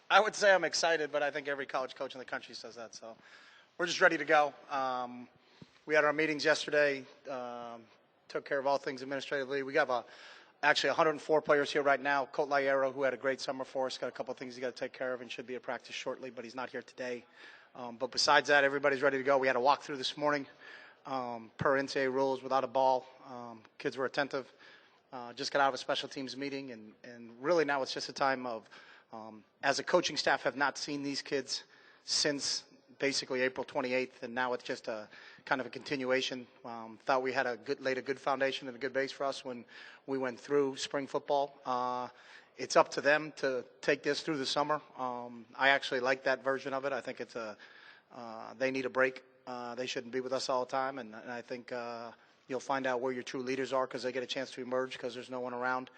I would say I'm excited, but I think every college coach in the country says that. So we're just ready to go. We had our meetings yesterday, took care of all things administratively. We have actually 104 players here right now. Colt Liero, who had a great summer for us, got a couple of things he got to take care of and should be at practice shortly, but he's not here today. But besides that, everybody's ready to go. We had a walkthrough this morning per NCAA rules without a ball. Kids were attentive. Just got out of a special teams meeting, and really now it's just a time of, as a coaching staff, have not seen these kids since basically April 28th, and now it's just a kind of a continuation. Thought we had laid a good foundation and a good base for us when we went through spring football. It's up to them to take this through the summer. I actually like that version of it. I think they need a break. They shouldn't be with us all the time, and I think you'll find out where your true leaders are because they get a chance to emerge because there's no one around.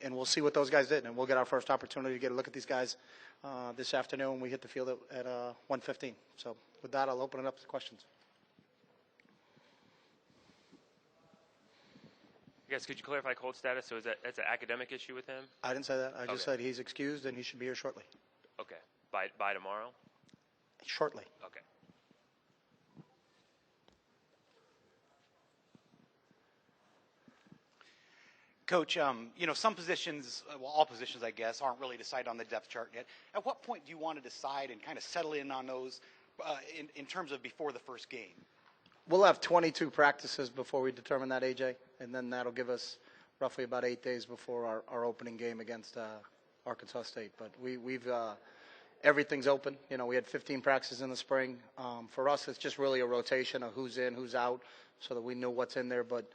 And we'll see what those guys did, and we'll get our first opportunity to get a look at these guys this afternoon when we hit the field at 1:15. So with that, I'll open it up to questions. Yes, could you clarify Colt's status? So that's an academic issue with him? I didn't say that. I just said he's excused and he should be here shortly. Okay. By tomorrow? Shortly. Okay. Coach, some positions, well, all positions, I guess, aren't really decided on the depth chart yet. At what point do you want to decide and kind of settle in on those in terms of before the first game? We'll have 22 practices before we determine that, AJ, and then that'll give us roughly about 8 days before our opening game against Arkansas State. But we've everything's open. We had 15 practices in the spring. For us, it's just really a rotation of who's in, who's out, so that we know what's in there. But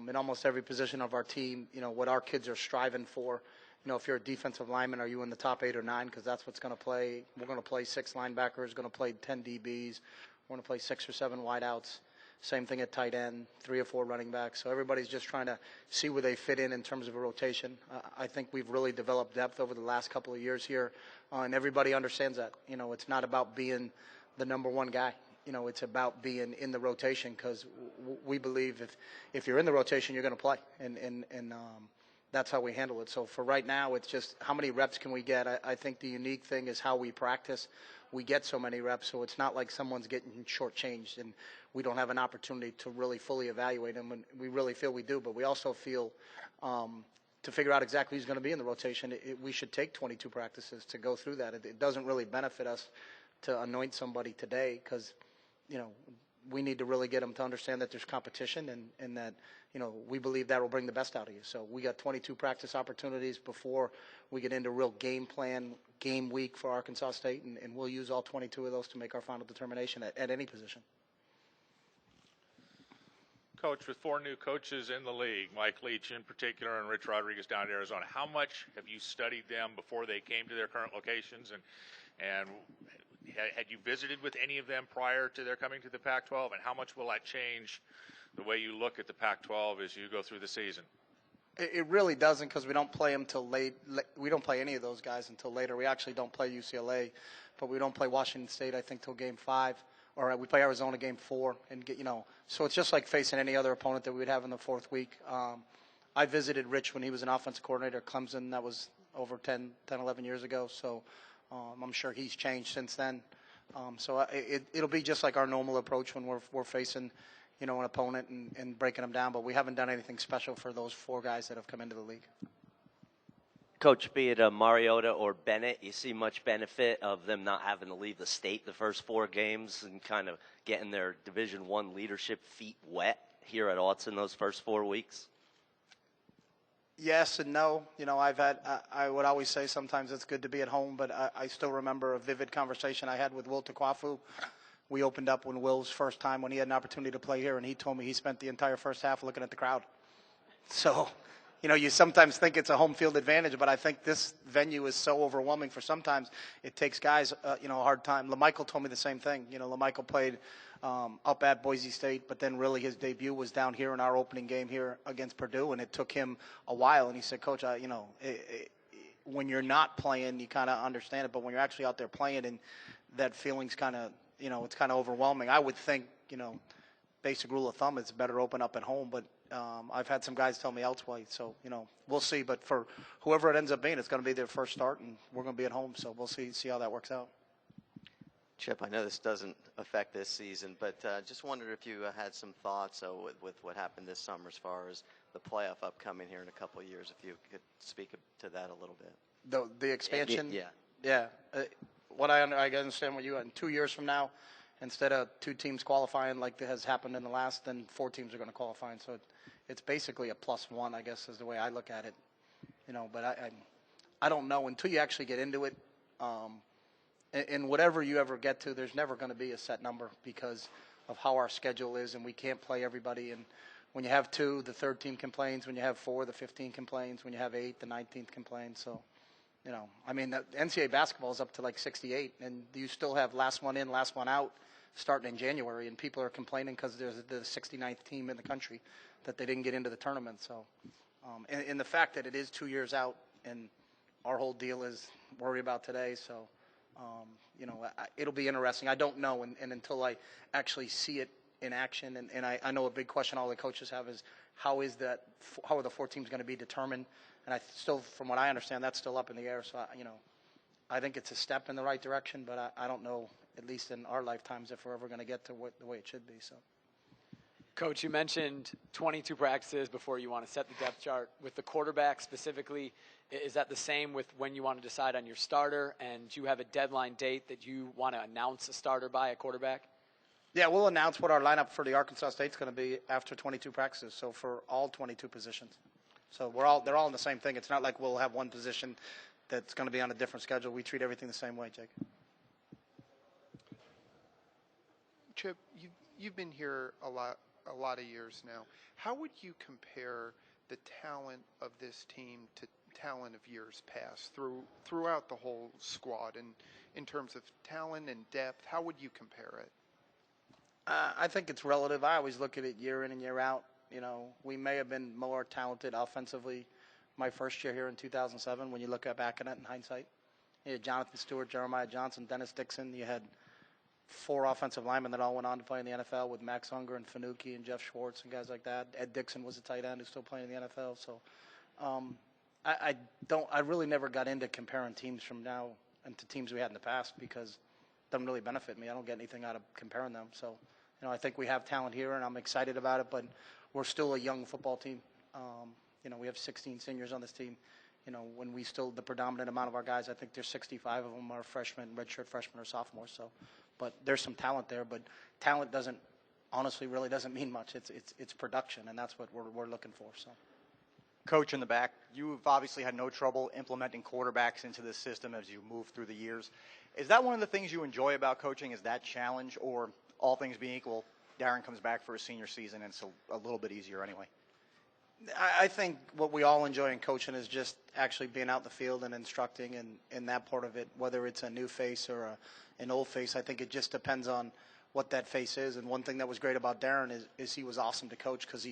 in almost every position of our team, what our kids are striving for. If you're a defensive lineman, are you in the top 8 or 9? Because that's what's going to play. We're going to play 6 linebackers, going to play 10 DBs. We're going to play 6 or 7 wideouts. Same thing at tight end, 3 or 4 running backs. So everybody's just trying to see where they fit in terms of a rotation. I think we've really developed depth over the last couple of years here, and everybody understands that. It's not about being the number one guy. It's about being in the rotation because we believe if you're in the rotation, you're going to play, and that's how we handle it. So for right now, it's just how many reps can we get. I think the unique thing is how we practice. We get so many reps, so it's not like someone's getting shortchanged, and we don't have an opportunity to really fully evaluate them. And we really feel we do, but we also feel to figure out exactly who's going to be in the rotation, we should take 22 practices to go through that. It doesn't really benefit us to anoint somebody today because we need to really get them to understand that there's competition and that, we believe that will bring the best out of you. So we got 22 practice opportunities before we get into real game plan, game week for Arkansas State, and we'll use all 22 of those to make our final determination at any position. Coach, with 4 new coaches in the league, Mike Leach in particular and Rich Rodriguez down in Arizona, how much have you studied them before they came to their current locations? And had you visited with any of them prior to their coming to the Pac-12? And how much will that change the way you look at the Pac-12 as you go through the season? It really doesn't because we don't play them till late. We don't play any of those guys until later. We actually don't play UCLA, but we don't play Washington State, I think, till Game 5. Or we play Arizona Game 4. So it's just like facing any other opponent that we would have in the 4th week. I visited Rich when he was an offensive coordinator at Clemson. That was over 10, 11 years ago. So I'm sure he's changed since then. So it'll be just like our normal approach when we're facing, an opponent and breaking them down. But we haven't done anything special for those 4 guys that have come into the league. Coach, be it Mariota or Bennett, you see much benefit of them not having to leave the state the first 4 games and kind of getting their Division I leadership feet wet here at Autzen those first 4 weeks? Yes and no. I would always say sometimes it's good to be at home, but I still remember a vivid conversation I had with Will Takwafu. We opened up when Will's first time when he had an opportunity to play here, and he told me he spent the entire first half looking at the crowd. So, you sometimes think it's a home field advantage, but I think this venue is so overwhelming for sometimes it takes guys, a hard time. LaMichael told me the same thing. LaMichael played up at Boise State, but then really his debut was down here in our opening game here against Purdue, and it took him a while. And he said, Coach, when you're not playing, you kind of understand it, but when you're actually out there playing and that feeling's kind of, it's kind of overwhelming. I would think, basic rule of thumb, it's better to open up at home, but I've had some guys tell me elsewhere, so we'll see. But for whoever it ends up being, it's going to be their first start, and we're going to be at home, so we'll see how that works out. Chip, I know this doesn't affect this season, but just wondered if you had some thoughts with what happened this summer as far as the playoff upcoming here in a couple of years, if you could speak to that a little bit. The expansion? Yeah. Yeah. I understand what you in 2 years from now, instead of 2 teams qualifying like has happened in the last, then 4 teams are going to qualify. And so it's basically a +1, I guess, is the way I look at it. But I don't know until you actually get into it. And whatever you ever get to, there's never going to be a set number because of how our schedule is, and we can't play everybody. And when you have 2, the 3rd team complains. When you have 4, the 15th complains. When you have 8, the 19th complains. So, I mean, the NCAA basketball is up to like 68, and you still have last one in, last one out starting in January, and people are complaining because there's the 69th team in the country that they didn't get into the tournament. So, and the fact that it is 2 years out, and our whole deal is worry about today. So, it'll be interesting. I don't know, and until I actually see it in action, and I know a big question all the coaches have is how are the 4 teams going to be determined? And from what I understand, that's still up in the air. So, I think it's a step in the right direction, but I don't know, at least in our lifetimes, if we're ever going to get to the way it should be. So, Coach, you mentioned 22 practices before you want to set the depth chart. With the quarterback specifically, is that the same with when you want to decide on your starter? And do you have a deadline date that you want to announce a starter by, a quarterback? Yeah, we'll announce what our lineup for the Arkansas State's going to be after 22 practices, so for all 22 positions. So they're all in the same thing. It's not like we'll have one position that's going to be on a different schedule. We treat everything the same way, Jake. Chip, you've been here a lot of years now. How would you compare the talent of this team to talent of years past throughout the whole squad, and in terms of talent and depth? How would you compare it? I think it's relative. I always look at it year in and year out. We may have been more talented offensively my first year here in 2007 when you look back at it in hindsight. You had Jonathan Stewart, Jeremiah Johnson, Dennis Dixon. You had 4 offensive linemen that all went on to play in the NFL with Max Unger and Fanucchi and Jeff Schwartz and guys like that. Ed Dixon was a tight end who's still playing in the NFL. So I really never got into comparing teams from now and to teams we had in the past because it doesn't really benefit me. I don't get anything out of comparing them. So, I think we have talent here and I'm excited about it, but we're still a young football team. We have 16 seniors on this team. When the predominant amount of our guys, I think there's 65 of them are freshmen, redshirt freshmen or sophomores. So, but there's some talent there, but talent honestly really doesn't mean much. It's production, and that's what we're looking for. So, Coach in the back, you've obviously had no trouble implementing quarterbacks into this system as you move through the years. Is that one of the things you enjoy about coaching, is that challenge, or all things being equal, Darren comes back for his senior season and it's a little bit easier anyway? I think what we all enjoy in coaching is just actually being out in the field and instructing and that part of it, whether it's a new face or an old face. I think it just depends on what that face is. And one thing that was great about Darren is he was awesome to coach because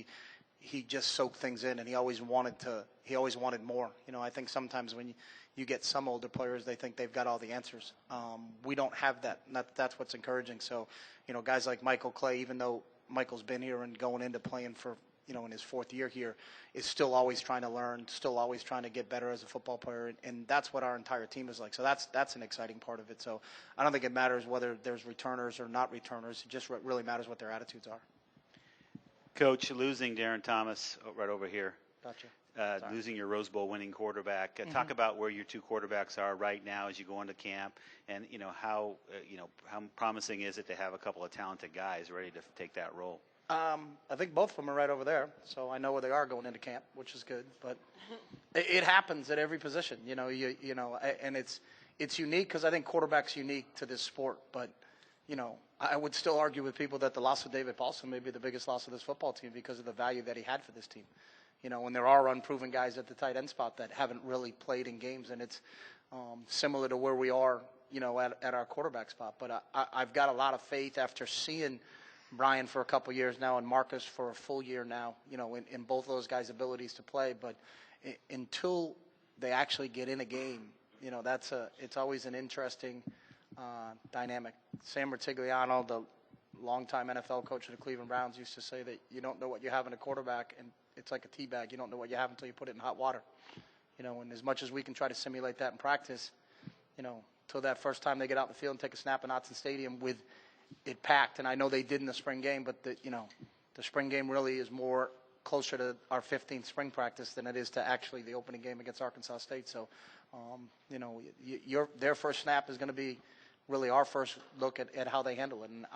he just soaked things in and he always wanted more. I think sometimes when you get some older players, they think they've got all the answers. We don't have that. And that's what's encouraging. So, guys like Michael Clay, even though Michael's been here and going into playing for, in his 4th year here, is still always trying to learn, still always trying to get better as a football player. And that's what our entire team is like. So that's an exciting part of it. So I don't think it matters whether there's returners or not returners. It just really matters what their attitudes are. Coach, losing Darren Thomas right over here. Gotcha. Losing your Rose Bowl winning quarterback. Talk about where your 2 quarterbacks are right now as you go into camp, and how promising is it to have a couple of talented guys ready to take that role? I think both of them are right over there, so I know where they are going into camp, which is good. But it happens at every position, and it's unique because I think quarterback's unique to this sport. But I would still argue with people that the loss of David Paulson may be the biggest loss of this football team because of the value that he had for this team. When there are unproven guys at the tight end spot that haven't really played in games, and it's similar to where we are, at our quarterback spot. But I've got a lot of faith after seeing Brian for a couple years now and Marcus for a full year now, in both of those guys' abilities to play. But until they actually get in a game, it's always an interesting dynamic. Sam Rutigliano, the longtime NFL coach of the Cleveland Browns, used to say that you don't know what you have in a quarterback, and it's like a tea bag. You don't know what you have until you put it in hot water. And as much as we can try to simulate that in practice, till that first time they get out in the field and take a snap in Autzen Stadium with it packed, and I know they did in the spring game, but the spring game really is more closer to our 15th spring practice than it is to actually the opening game against Arkansas State. So, their first snap is going to be really our first look at how they handle it. And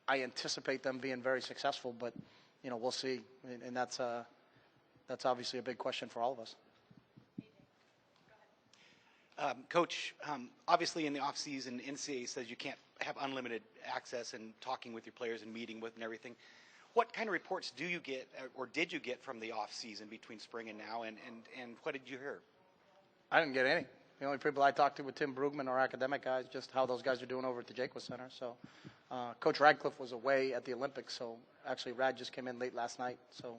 I anticipate them being very successful, but, we'll see. And that's obviously a big question for all of us. Coach, obviously in the offseason, NCAA says you can't have unlimited access and talking with your players and meeting with and everything. What kind of reports do you get, or did you get from the offseason between spring and now, and what did you hear? I didn't get any. The only people I talked to with Tim Brugman, our academic guys, just how those guys are doing over at the Jacobs Center. So Coach Radcliffe was away at the Olympics, so actually Rad just came in late last night. So,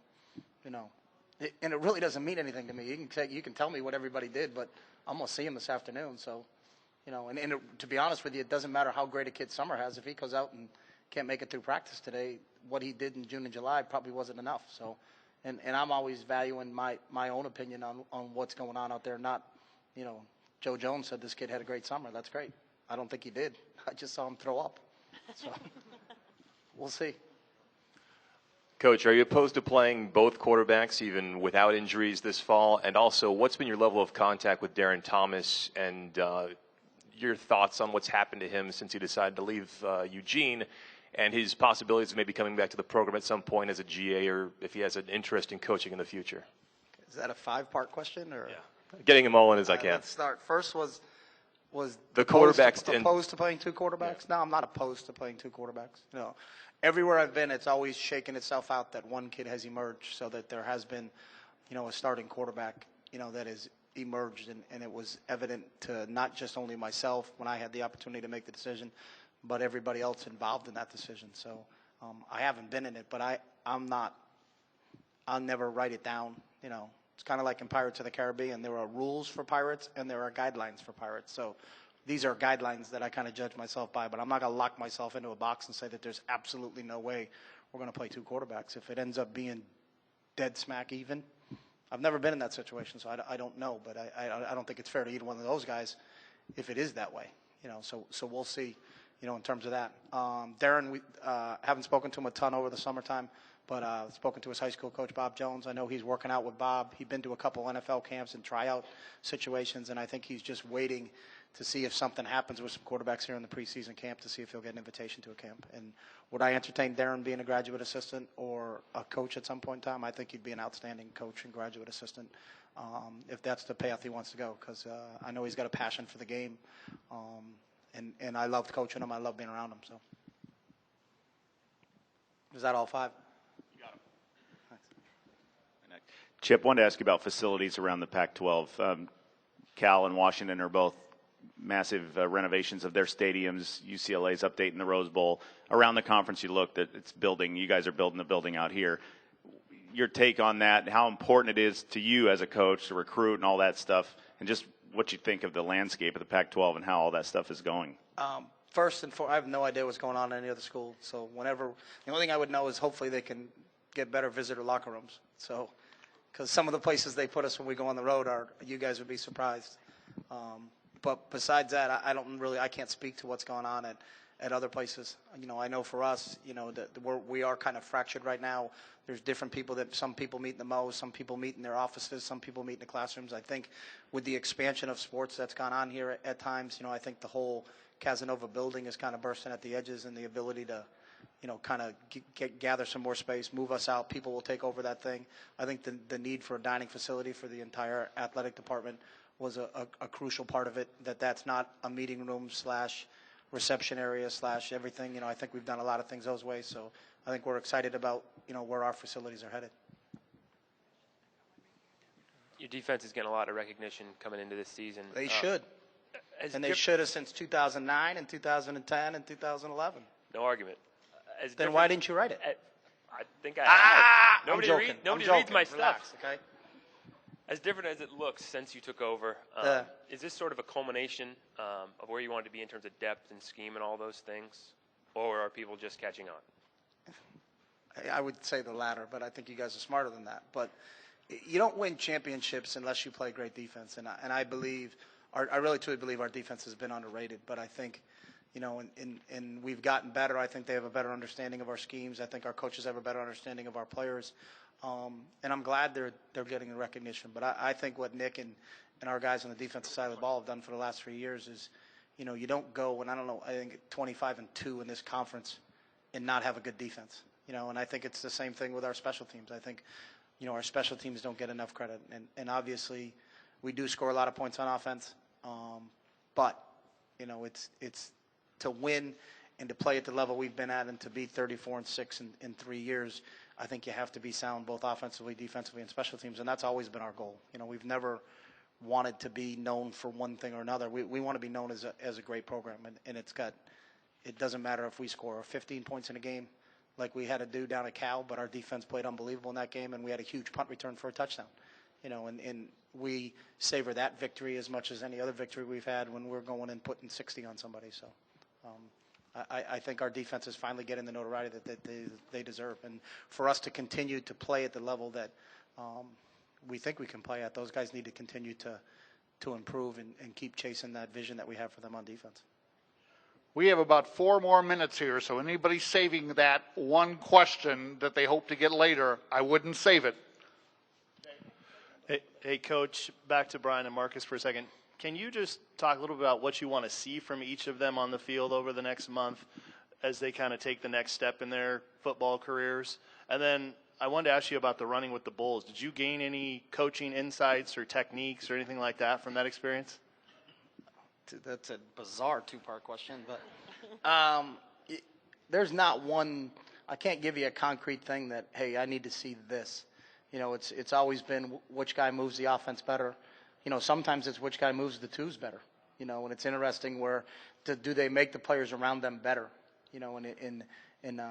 and it really doesn't mean anything to me. You can tell me what everybody did, but I'm going to see him this afternoon. So, to be honest with you, it doesn't matter how great a kid Summer has. If he goes out and can't make it through practice today, what he did in June and July probably wasn't enough. So, and I'm always valuing my own opinion on what's going on out there. Not, Joe Jones said this kid had a great summer. That's great. I don't think he did. I just saw him throw up. So, we'll see. Coach, are you opposed to playing both quarterbacks even without injuries this fall? And also, what's been your level of contact with Darren Thomas and your thoughts on what's happened to him since he decided to leave Eugene and his possibilities of maybe coming back to the program at some point as a GA, or if he has an interest in coaching in the future? Is that a 5-part question? Or? Yeah. Getting them all in as I can. Let's start. First was the quarterbacks opposed to playing two quarterbacks? Yeah. No, I'm not opposed to playing two quarterbacks. No. Everywhere I've been, it's always shaken itself out that one kid has emerged, so that there has been, a starting quarterback, that has emerged, and it was evident to not just only myself when I had the opportunity to make the decision, but everybody else involved in that decision. So I haven't been in it, but I'll never write it down. It's kind of like in Pirates of the Caribbean. There are rules for pirates and there are guidelines for pirates. So these are guidelines that I kind of judge myself by, but I'm not going to lock myself into a box and say that there's absolutely no way we're going to play two quarterbacks. If it ends up being dead smack even, I've never been in that situation, so I don't know, but I don't think it's fair to either one of those guys if it is that way. So we'll see, in terms of that. Darren, we haven't spoken to him a ton over the summertime, but spoken to his high school coach, Bob Jones. I know he's working out with Bob. He's been to a couple NFL camps and tryout situations, and I think he's just waiting to see if something happens with some quarterbacks here in the preseason camp to see if he'll get an invitation to a camp. And would I entertain Darren being a graduate assistant or a coach at some point in time? I think he'd be an outstanding coach and graduate assistant if that's the path he wants to go, because I know he's got a passion for the game, and I loved coaching him. I love being around him. So, is that all 5? Chip, wanted to ask you about facilities around the Pac-12. Cal and Washington are both massive renovations of their stadiums. UCLA's updating the Rose Bowl. Around the conference, you look that it's building. You guys are building the building out here. Your take on that, how important it is to you as a coach to recruit and all that stuff, and just what you think of the landscape of the Pac-12 and how all that stuff is going. First and foremost, I have no idea what's going on in any other school. So the only thing I would know is hopefully they can get better visitor locker rooms. So, because some of the places they put us when we go on the road you guys would be surprised. But besides that, I can't speak to what's going on at other places. I know for us, that we are kind of fractured right now. There's different people that some people meet in the Mo's, some people meet in their offices, some people meet in the classrooms. I think with the expansion of sports that's gone on here at times, I think the whole Casanova building is kind of bursting at the edges, and the ability to, kind of gather some more space, move us out. People will take over that thing. I think the need for a dining facility for the entire athletic department was a crucial part of it, that's not a meeting room / reception area / everything. I think we've done a lot of things those ways. So I think we're excited about, where our facilities are headed. Your defense is getting a lot of recognition coming into this season. They should. And they should have since 2009 and 2010 and 2011. No argument. Then why didn't you write it? I think I have. Nobody reads my Relax, stuff. Okay? As different as it looks since you took over, is this sort of a culmination of where you wanted to be in terms of depth and scheme and all those things? or are people just catching on? I would say the latter, but I think you guys are smarter than that. But you don't win championships unless you play great defense, and I believe, I really truly believe our defense has been underrated. But I think, and we've gotten better. I think they have a better understanding of our schemes. I think our coaches have a better understanding of our players, and I'm glad they're getting the recognition. But I think what Nick and our guys on the defensive side of the ball have done for the last 3 years is, you don't go, and I don't know, I think 25-2 in this conference and not have a good defense. And I think it's the same thing with our special teams. I think, our special teams don't get enough credit. And obviously, we do score a lot of points on offense. But, it's to win and to play at the level we've been at and to be 34-6 in 3 years, I think you have to be sound both offensively, defensively, and special teams. And that's always been our goal. We've never wanted to be known for one thing or another. We want to be known as a great program. And it doesn't matter if we score 15 points in a game, like we had to do down at Cal, but our defense played unbelievable in that game, and we had a huge punt return for a touchdown. And we savor that victory as much as any other victory we've had when we're going and putting 60 on somebody. So I think our defense is finally getting the notoriety that they deserve. And for us to continue to play at the level that we think we can play at, those guys need to continue to improve and keep chasing that vision that we have for them on defense. We have about 4 more minutes here, so anybody saving that one question that they hope to get later, I wouldn't save it. Hey, Coach, back to Brian and Marcus for a second. Can you just talk a little bit about what you want to see from each of them on the field over the next month as they kind of take the next step in their football careers? And then I wanted to ask you about the running with the Bulls. Did you gain any coaching insights or techniques or anything like that from that experience? That's a bizarre 2-part question, but there's not one. I can't give you a concrete thing that, hey, I need to see this. It's always been which guy moves the offense better. Sometimes it's which guy moves the twos better. And it's interesting where do they make the players around them better? And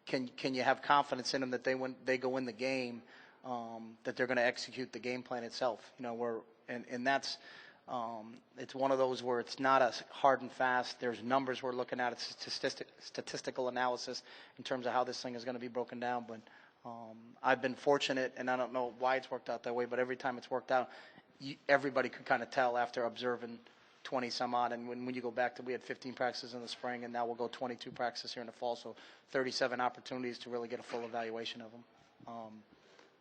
can you have confidence in them that when they go in the game that they're going to execute the game plan itself? And that's. It's one of those where it's not as hard and fast. There's numbers we're looking at. It's statistical analysis in terms of how this thing is going to be broken down. But I've been fortunate, and I don't know why it's worked out that way, but every time it's worked out, everybody could kind of tell after observing 20-some odd. And when you go back to, we had 15 practices in the spring, and now we'll go 22 practices here in the fall, so 37 opportunities to really get a full evaluation of them.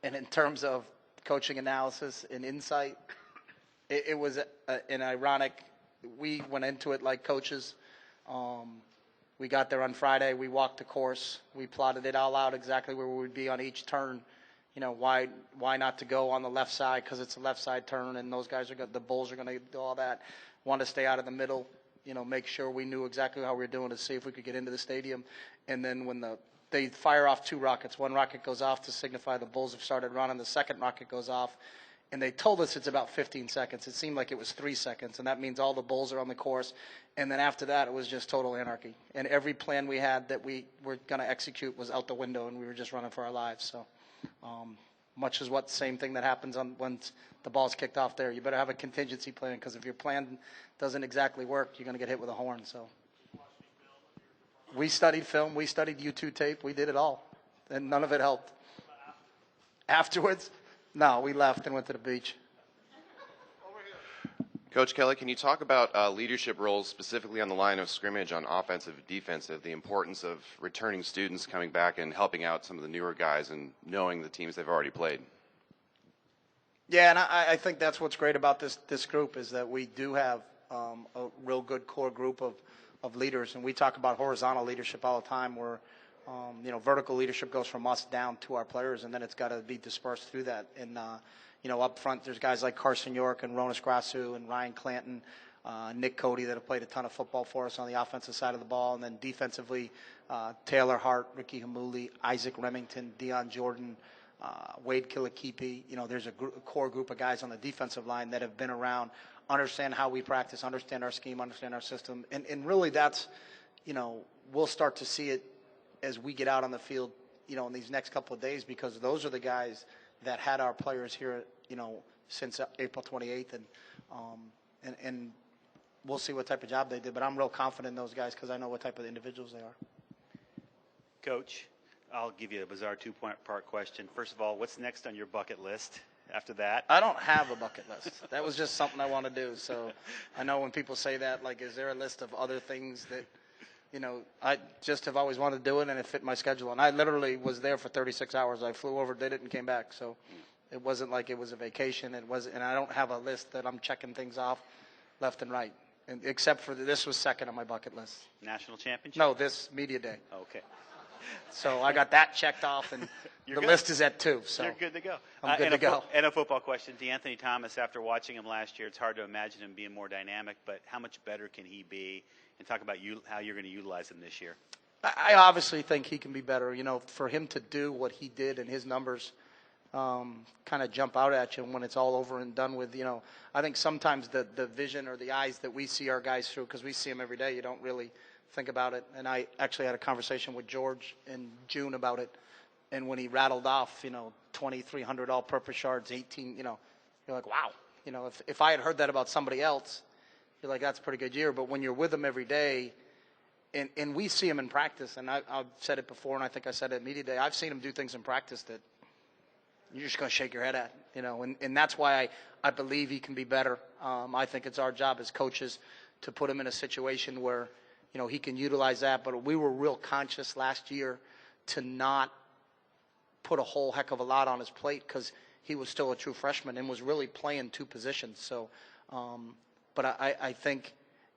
And in terms of coaching analysis and insight, it was an ironic. We went into it like coaches. We got there on Friday. We walked the course. We plotted it all out exactly where we would be on each turn. Why not to go on the left side because it's a left side turn and those guys the Bulls are going to do all that. Want to stay out of the middle. Make sure we knew exactly how we were doing to see if we could get into the stadium. And then when they fire off 2 rockets, one rocket goes off to signify the Bulls have started running. The second rocket goes off. And they told us it's about 15 seconds. It seemed like it was 3 seconds, and that means all the Bulls are on the course. And then after that, it was just total anarchy. And every plan we had that we were going to execute was out the window, and we were just running for our lives. So much as what same thing that happens once the ball's kicked off there. You better have a contingency plan because if your plan doesn't exactly work, you're going to get hit with a horn. So we studied film. We studied YouTube tape. We did it all, and none of it helped. Afterwards? No, we left and went to the beach. Coach Kelly, can you talk about leadership roles specifically on the line of scrimmage on offensive and defensive, the importance of returning students coming back and helping out some of the newer guys and knowing the teams they've already played? Yeah, and I think that's what's great about this group is that we do have a real good core group of leaders, and we talk about horizontal leadership all the time where vertical leadership goes from us down to our players, and then it's got to be dispersed through that. And, up front, there's guys like Carson York and Ronas Grasu and Ryan Clanton, Nick Cody that have played a ton of football for us on the offensive side of the ball. And then defensively, Taylor Hart, Ricky Hamuli, Isaac Remington, Deion Jordan, Wade Killakeepy. There's a core group of guys on the defensive line that have been around, understand how we practice, understand our scheme, understand our system. And really that's, we'll start to see it as we get out on the field, in these next couple of days, because those are the guys that had our players here, since April 28th. And we'll see what type of job they did. But I'm real confident in those guys because I know what type of individuals they are. Coach, I'll give you a bizarre two-part question. First of all, what's next on your bucket list after that? I don't have a bucket list. That was just something I want to do. So I know when people say that, like, is there a list of other things that, I just have always wanted to do it, and it fit my schedule. And I literally was there for 36 hours. I flew over, did it, and came back. So it wasn't like it was a vacation. And I don't have a list that I'm checking things off left and right, except for this was second on my bucket list. National championship? No, this Media Day. Okay. So I got that checked off, and the list is at 2. So you're good to go. I'm good to go. And a football question. DeAnthony Thomas, after watching him last year, it's hard to imagine him being more dynamic, but how much better can he be? And talk about how you're going to utilize him this year. I obviously think he can be better. For him to do what he did and his numbers kind of jump out at you when it's all over and done with. I think sometimes the vision or the eyes that we see our guys through, because we see them every day, you don't really think about it. And I actually had a conversation with George in June about it. And when he rattled off, 2,300 all-purpose yards, 18, you're like, wow. If I had heard that about somebody else, you're like, that's a pretty good year. But when you're with them every day, and we see him in practice, and I've said it before, and I think I said it at Media Day, I've seen him do things in practice that you're just going to shake your head at, and that's why I believe he can be better. I think it's our job as coaches to put him in a situation where, he can utilize that. But we were real conscious last year to not put a whole heck of a lot on his plate because he was still a true freshman and was really playing 2 positions. So, but I think,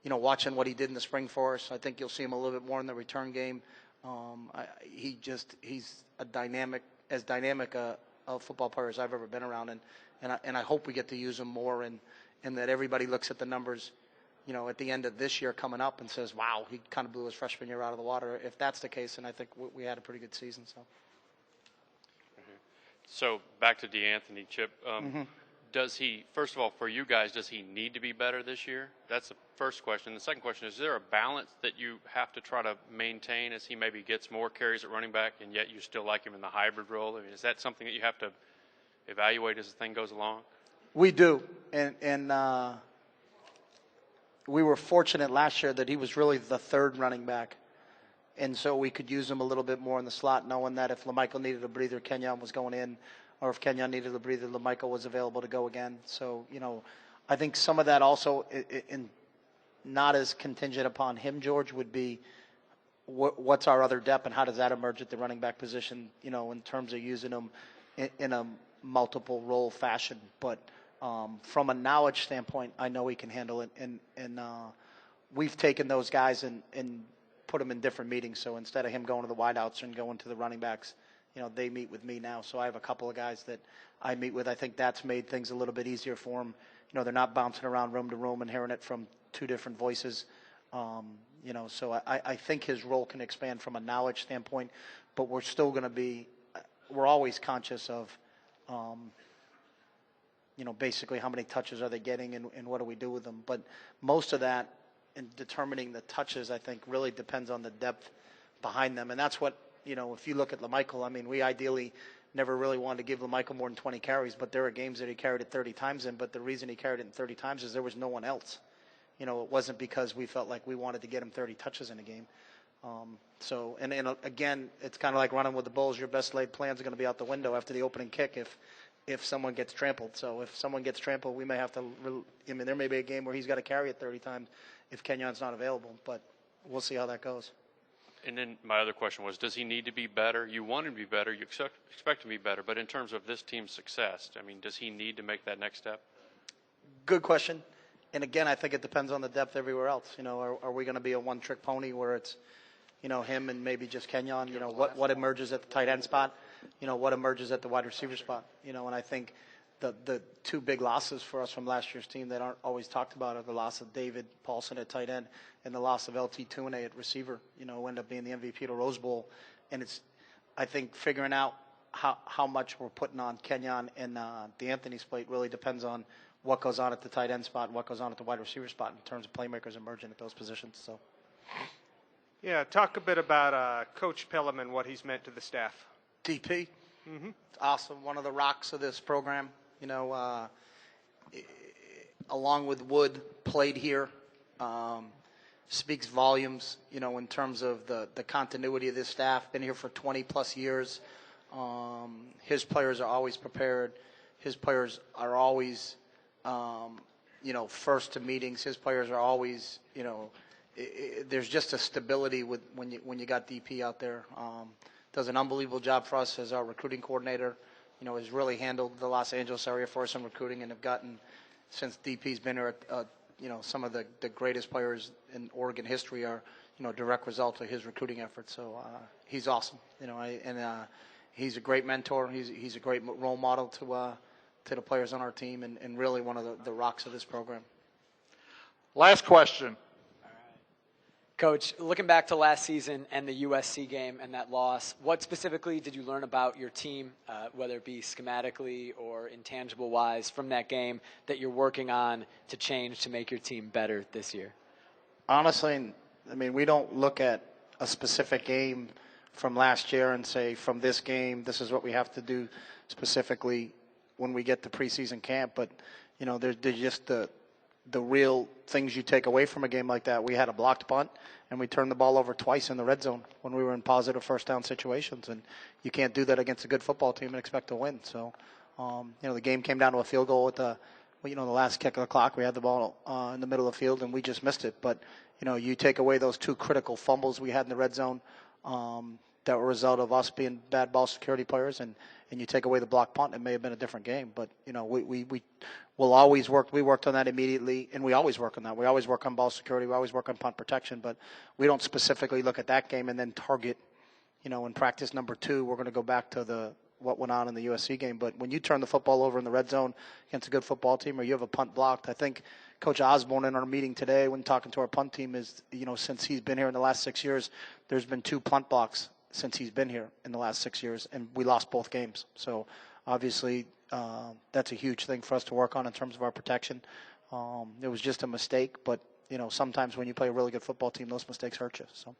watching what he did in the spring for us, I think you'll see him a little bit more in the return game. He's as dynamic a football player as I've ever been around, and I hope we get to use him more, and that everybody looks at the numbers, at the end of this year coming up and says, wow, he kind of blew his freshman year out of the water. If that's the case, then I think we had a pretty good season. So. So back to DeAnthony, Chip. Does he, first of all, for you guys, does he need to be better this year? That's the first question. The second question is there a balance that you have to try to maintain as he maybe gets more carries at running back, and yet you still like him in the hybrid role? I mean, is that something that you have to evaluate as the thing goes along? We do, and we were fortunate last year that he was really the third running back, and so we could use him a little bit more in the slot, knowing that if LaMichael needed a breather, Kenyon was going in, or if Kenyon needed a breather, LaMichael was available to go again. So, I think some of that also, not as contingent upon him, George, would be what's our other depth and how does that emerge at the running back position, in terms of using them in a multiple role fashion. But from a knowledge standpoint, I know he can handle it. And we've taken those guys and put them in different meetings. So instead of him going to the wideouts and going to the running backs, they meet with me now. So I have a couple of guys that I meet with. I think that's made things a little bit easier for them. They're not bouncing around room to room and hearing it from 2 different voices. So I think his role can expand from a knowledge standpoint, but we're still going to be, we're always conscious of, basically how many touches are they getting and what do we do with them. But most of that in determining the touches, I think, really depends on the depth behind them. And that's what, if you look at LaMichael, I mean, we ideally never really wanted to give LaMichael more than 20 carries, but there are games that he carried it 30 times in, but the reason he carried it 30 times is there was no one else. It wasn't because we felt like we wanted to get him 30 touches in a game. And again, it's kind of like running with the Bulls. Your best laid plans are going to be out the window after the opening kick if someone gets trampled. So if someone gets trampled, we may have to, there may be a game where he's got to carry it 30 times if Kenyon's not available, but we'll see how that goes. And then my other question was, does he need to be better? You want him to be better. You expect him to be better. But in terms of this team's success, I mean, does he need to make that next step? Good question. And again, I think it depends on the depth everywhere else. Are we going to be a one-trick pony where it's, him and maybe just Kenyon? What emerges at the tight end spot? What emerges at the wide receiver spot? And I think the 2 big losses for us from last year's team that aren't always talked about are the loss of David Paulson at tight end and the loss of LT Tune at receiver, who ended up being the MVP of the Rose Bowl. And it's, I think, figuring out how much we're putting on Kenyon and DeAnthony's plate really depends on what goes on at the tight end spot and what goes on at the wide receiver spot in terms of playmakers emerging at those positions. So, yeah, talk a bit about Coach Pelham and what he's meant to the staff. DP, awesome, one of the rocks of this program. Along with Wood, played here. speaks volumes, in terms of the continuity of this staff. Been here for 20 plus years. His players are always prepared. His players are always, first to meetings. His players are always, there's just a stability with when you got DP out there. Does an unbelievable job for us as our recruiting coordinator. Has really handled the Los Angeles area for us in recruiting, and have gotten, since DP's been here, some of the greatest players in Oregon history are, direct result of his recruiting efforts. So he's awesome, he's a great mentor. He's a great role model to the players on our team, and really one of the rocks of this program. Last question. Coach, looking back to last season and the USC game and that loss, what specifically did you learn about your team, whether it be schematically or intangible-wise, from that game that you're working on to change to make your team better this year? Honestly, we don't look at a specific game from last year and say, from this game, this is what we have to do specifically when we get to preseason camp. But, there's just the real things you take away from a game like that. We had a blocked punt, and we turned the ball over twice in the red zone when we were in positive first down situations. And you can't do that against a good football team and expect to win. So, the game came down to a field goal at the last kick of the clock. We had the ball in the middle of the field, and we just missed it. But, you take away those two critical fumbles we had in the red zone that were a result of us being bad ball security players, and you take away the block punt, it may have been a different game. But, we'll always work. We worked on that immediately, and we always work on that. We always work on ball security. We always work on punt protection. But we don't specifically look at that game and then target, in practice number 2, we're going to go back to what went on in the USC game. But when you turn the football over in the red zone against a good football team, or you have a punt blocked, I think Coach Osborne in our meeting today when talking to our punt team is, since he's been here in the last 6 years, there's been 2 punt blocks since he's been here in the last 6 years, and we lost both games. So obviously that's a huge thing for us to work on in terms of our protection. It was just a mistake, but sometimes when you play a really good football team, those mistakes hurt you. So.